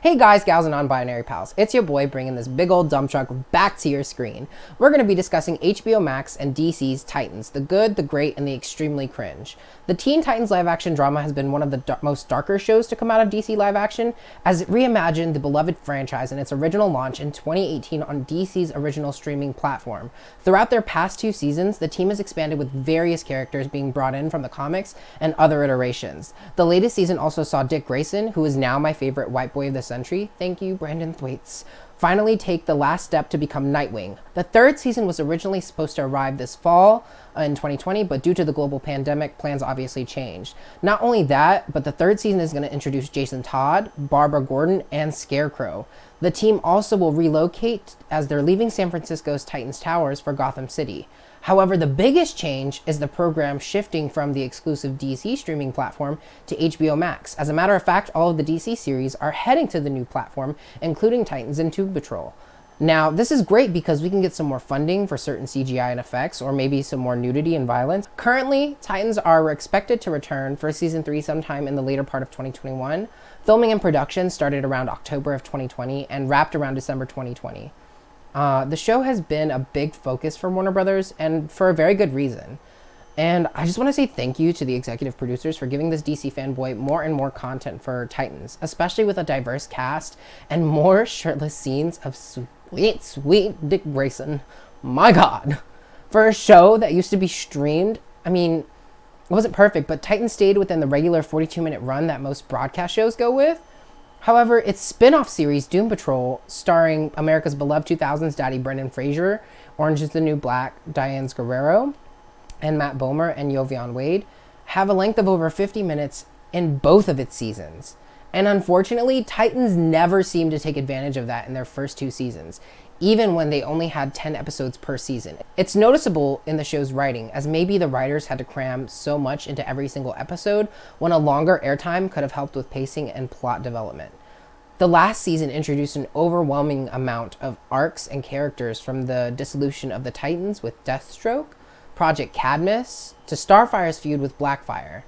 Hey guys, gals, and non-binary pals, it's your boy bringing this big old dump truck back to your screen. We're going to be discussing HBO Max and DC's Titans, the good, the great, and the extremely cringe. The Teen Titans live-action drama has been one of the most darker shows to come out of DC live-action, as it reimagined the beloved franchise in its original launch in 2018 on DC's original streaming platform. Throughout their past 2 seasons, the team has expanded with various characters being brought in from the comics and other iterations. The latest season also saw Dick Grayson, who is now my favorite white boy of the century, thank you Brandon Thwaites, finally take the last step to become Nightwing. The 3rd season was originally supposed to arrive this fall in 2020, but due to the global pandemic, plans obviously changed. Not only that, but the 3rd season is going to introduce Jason Todd, Barbara Gordon, and Scarecrow. The team also will relocate as they're leaving San Francisco's Titans Towers for Gotham City. However, the biggest change is the program shifting from the exclusive DC streaming platform to HBO Max. As a matter of fact, all of the DC series are heading to the new platform, including Titans and Doom Patrol. Now, this is great because we can get some more funding for certain CGI and effects, or maybe some more nudity and violence. Currently, Titans are expected to return for season 3 sometime in the later part of 2021. Filming and production started around October of 2020 and wrapped around December 2020. The show has been a big focus for Warner Brothers, and for a very good reason. And I just want to say thank you to the executive producers for giving this DC fanboy more and more content for Titans, especially with a diverse cast and more shirtless scenes of sweet, sweet Dick Grayson. My God. For a show that used to be streamed, I mean, it wasn't perfect, but Titans stayed within the regular 42-minute run that most broadcast shows go with. However, its spin-off series, Doom Patrol, starring America's beloved 2000s daddy Brendan Fraser, Orange is the New Black, Diane Guerrero, and Matt Bomer and Jovian Wade, have a length of over 50 minutes in both of its seasons. And unfortunately, Titans never seemed to take advantage of that in their first 2 seasons, even when they only had 10 episodes per season. It's noticeable in the show's writing, as maybe the writers had to cram so much into every single episode when a longer airtime could have helped with pacing and plot development. The last season introduced an overwhelming amount of arcs and characters, from the dissolution of the Titans with Deathstroke, Project Cadmus, to Starfire's feud with Blackfire.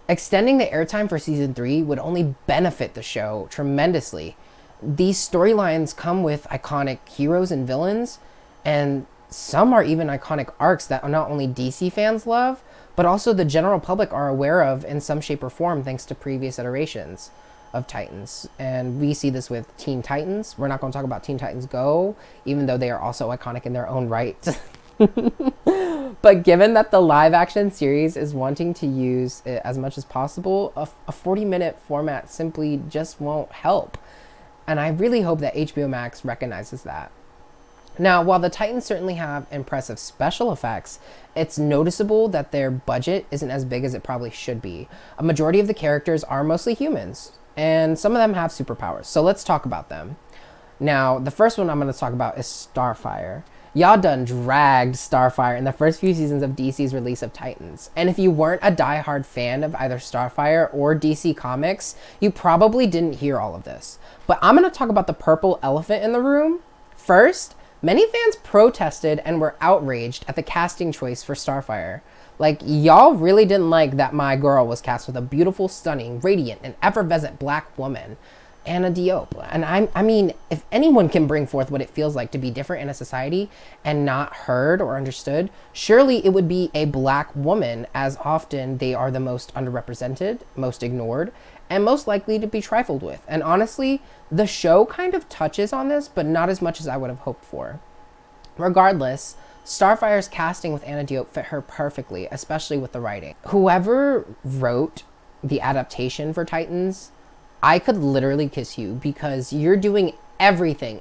Extending the airtime for season 3 would only benefit the show tremendously. These storylines come with iconic heroes and villains, and some are even iconic arcs that not only DC fans love, but also the general public are aware of in some shape or form thanks to previous iterations of Titans. And we see this with Teen Titans. We're not going to talk about Teen Titans Go, even though they are also iconic in their own right. But given that the live action series is wanting to use it as much as possible, a 40-minute format simply just won't help. And I really hope that HBO Max recognizes that. Now, while the Titans certainly have impressive special effects, it's noticeable that their budget isn't as big as it probably should be. A majority of the characters are mostly humans, and some of them have superpowers. So let's talk about them. Now, the first one I'm going to talk about is Starfire. Y'all done dragged Starfire in the first few seasons of DC's release of Titans. And if you weren't a diehard fan of either Starfire or DC Comics, you probably didn't hear all of this. But I'm going to talk about the purple elephant in the room. First, many fans protested and were outraged at the casting choice for Starfire. Like, y'all really didn't like that my girl was cast with a beautiful, stunning, radiant, and effervescent black woman, Anna Diop. And I mean, if anyone can bring forth what it feels like to be different in a society and not heard or understood, surely it would be a black woman, as often they are the most underrepresented, most ignored, and most likely to be trifled with. And honestly, the show kind of touches on this, but not as much as I would have hoped for. Regardless, Starfire's casting with Anna Diop fit her perfectly, especially with the writing. Whoever wrote the adaptation for Titans, I could literally kiss you, because you're doing everything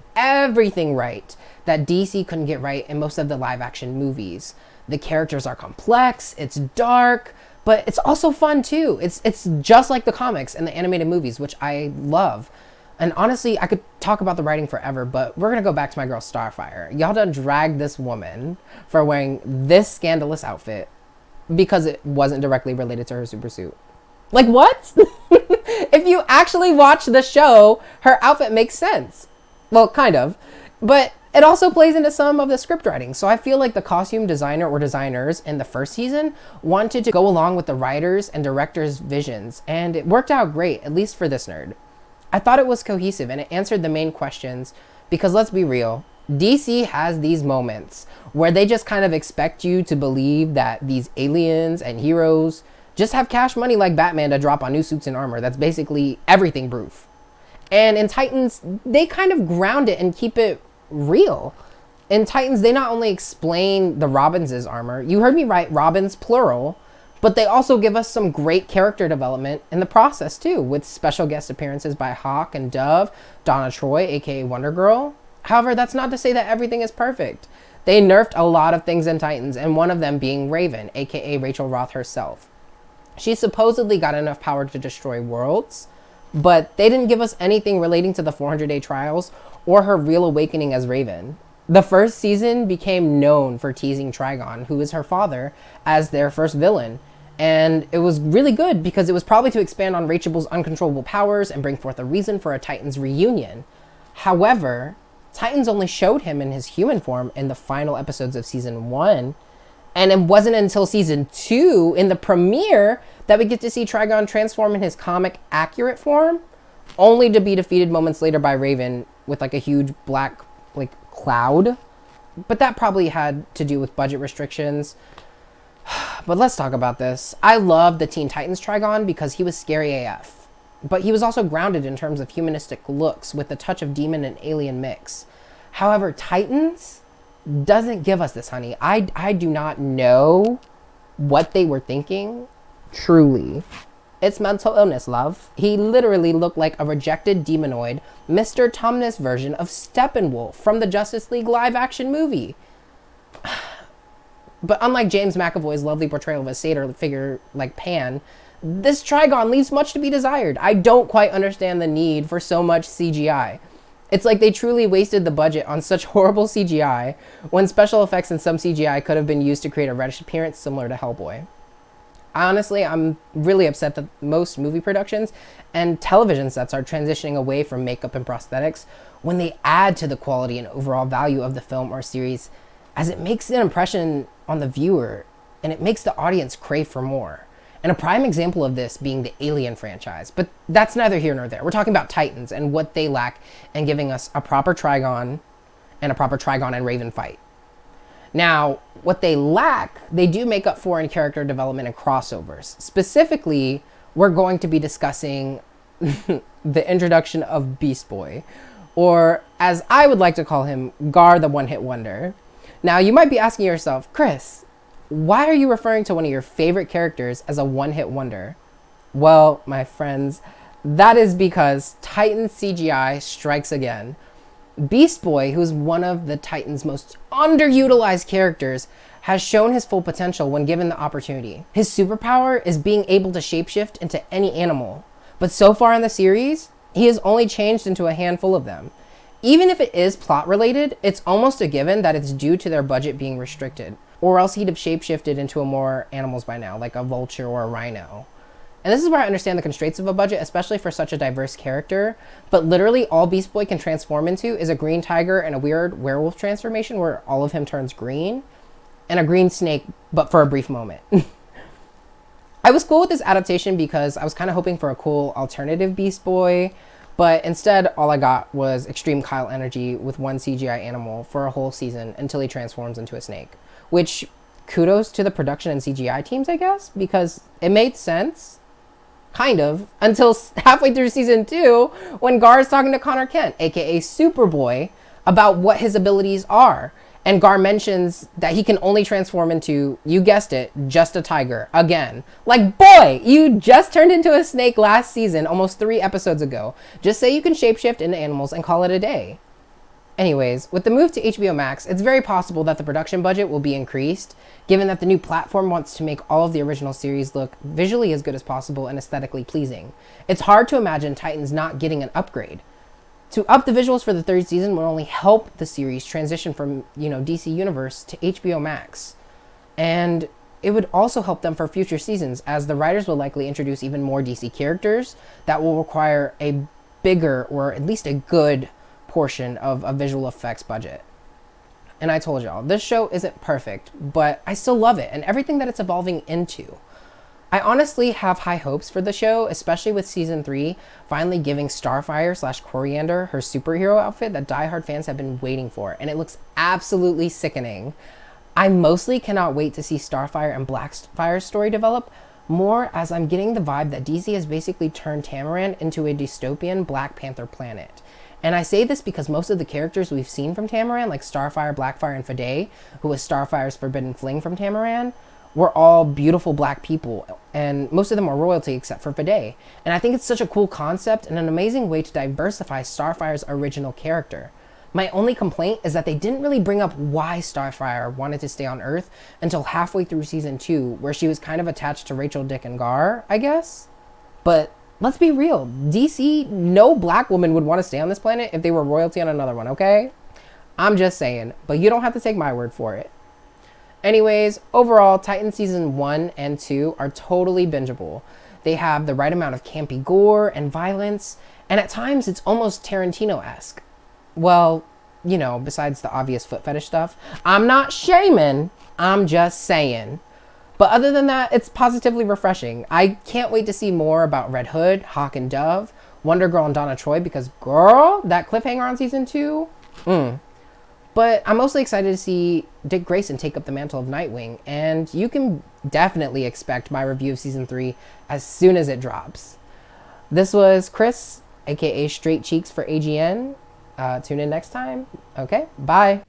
right that DC couldn't get right in most of the live action movies. The characters are complex, it's dark, but it's also fun too. It's just like the comics and the animated movies, which I love. And honestly, I could talk about the writing forever, but we're gonna go back to my girl Starfire. Y'all done dragged this woman for wearing this scandalous outfit because it wasn't directly related to her super suit. Like, what? If you actually watch the show, her outfit makes sense. Well, kind of. But it also plays into some of the script writing. So I feel like the costume designer or designers in the first season wanted to go along with the writers and directors' visions, and it worked out great, at least for this nerd. I thought it was cohesive and it answered the main questions because let's be real, DC has these moments where they just kind of expect you to believe that these aliens and heroes just have cash money like Batman to drop on new suits and armor. That's basically everything proof. And in Titans, they kind of ground it and keep it real. In Titans, they not only explain the Robins' armor, you heard me right, Robins plural, but they also give us some great character development in the process too, with special guest appearances by Hawk and Dove, Donna Troy, aka Wonder Girl. However, that's not to say that everything is perfect. They nerfed a lot of things in Titans, and one of them being Raven, aka Rachel Roth herself. She supposedly got enough power to destroy worlds, but they didn't give us anything relating to the 400-day trials or her real awakening as Raven. The first season became known for teasing Trigon, who is her father, as their first villain. And it was really good because it was probably to expand on Rachel's uncontrollable powers and bring forth a reason for a Titans reunion. However, Titans only showed him in his human form in the final episodes of season 1. And it wasn't until season 2, in the premiere, that we get to see Trigon transform in his comic accurate form, only to be defeated moments later by Raven with like a huge black cloud. But that probably had to do with budget restrictions. But let's talk about this. I loved the Teen Titans Trigon because he was scary AF. But he was also grounded in terms of humanistic looks with a touch of demon and alien mix. However, Titans doesn't give us this, honey. I do not know what they were thinking, truly. It's mental illness, love. He literally looked like a rejected demonoid, Mr. Tumnus version of Steppenwolf from the Justice League live-action movie. But unlike James McAvoy's lovely portrayal of a satyr figure like Pan, this Trigon leaves much to be desired. I don't quite understand the need for so much CGI. It's like they truly wasted the budget on such horrible CGI when special effects and some CGI could have been used to create a reddish appearance similar to Hellboy. Honestly, I'm really upset that most movie productions and television sets are transitioning away from makeup and prosthetics when they add to the quality and overall value of the film or series, as it makes an impression on the viewer and it makes the audience crave for more. And a prime example of this being the Alien franchise. But that's neither here nor there. We're talking about Titans and what they lack in giving us a proper Trigon and a proper Trigon and Raven fight. Now, what they lack, they do make up for in character development and crossovers. Specifically, we're going to be discussing the introduction of Beast Boy, or as I would like to call him, Gar the One-Hit Wonder. Now, you might be asking yourself, Chris, why are you referring to one of your favorite characters as a one-hit wonder? Well, my friends, that is because Titan CGI strikes again. Beast Boy, who's one of the Titans' most underutilized characters, has shown his full potential when given the opportunity. His superpower is being able to shapeshift into any animal, but so far in the series, he has only changed into a handful of them. Even if it is plot related, it's almost a given that it's due to their budget being restricted, or else he'd have shapeshifted into more animals by now, like a vulture or a rhino. And this is where I understand the constraints of a budget, especially for such a diverse character, but literally all Beast Boy can transform into is a green tiger and a weird werewolf transformation where all of him turns green, and a green snake, but for a brief moment. I was cool with this adaptation because I was kind of hoping for a cool alternative Beast Boy, but instead all I got was extreme Kyle energy with one CGI animal for a whole season until he transforms into a snake. Which, kudos to the production and CGI teams, I guess, because it made sense, kind of, until halfway through season 2 when Gar is talking to Connor Kent, aka Superboy, about what his abilities are. And Gar mentions that he can only transform into, you guessed it, just a tiger, again. Like, boy, you just turned into a snake last season, almost 3 episodes ago. Just say you can shapeshift into animals and call it a day. Anyways, with the move to Hbomax, it's very possible that the production budget will be increased, given that the new platform wants to make all of the original series look visually as good as possible and aesthetically pleasing. It's hard to imagine Titans not getting an upgrade. To up the visuals for the 3rd season will only help the series transition from, DC Universe to HBO Max. And it would also help them for future seasons, as the writers will likely introduce even more DC characters that will require a bigger, or at least a good, portion of a visual effects budget. And I told y'all, this show isn't perfect, but I still love it and everything that it's evolving into. I honestly have high hopes for the show, especially with season 3 finally giving Starfire slash Coriander her superhero outfit that diehard fans have been waiting for, and it looks absolutely sickening. I mostly cannot wait to see Starfire and Blackfire's story develop more, as I'm getting the vibe that DC has basically turned Tamaran into a dystopian Black Panther planet. And I say this because most of the characters we've seen from Tamaran, like Starfire, Blackfire, and Fade, who was Starfire's forbidden fling from Tamaran, were all beautiful black people, and most of them are royalty except for Fade. And I think it's such a cool concept and an amazing way to diversify Starfire's original character. My only complaint is that they didn't really bring up why Starfire wanted to stay on Earth until halfway through season 2, where she was kind of attached to Rachel, Dick, and Gar, I guess? But let's be real, DC, no black woman would want to stay on this planet if they were royalty on another one, okay? I'm just saying, but you don't have to take my word for it. Anyways, overall, Titans Season 1 and 2 are totally bingeable. They have the right amount of campy gore and violence, and at times it's almost Tarantino-esque. Well, you know, besides the obvious foot fetish stuff. I'm not shaming, I'm just saying. But other than that, it's positively refreshing. I can't wait to see more about Red Hood, Hawk and Dove, Wonder Girl and Donna Troy, because girl, that cliffhanger on Season 2, But I'm mostly excited to see Dick Grayson take up the mantle of Nightwing, and you can definitely expect my review of Season 3 as soon as it drops. This was Chris, aka Straight Cheeks for AGN. Tune in next time. Okay, bye.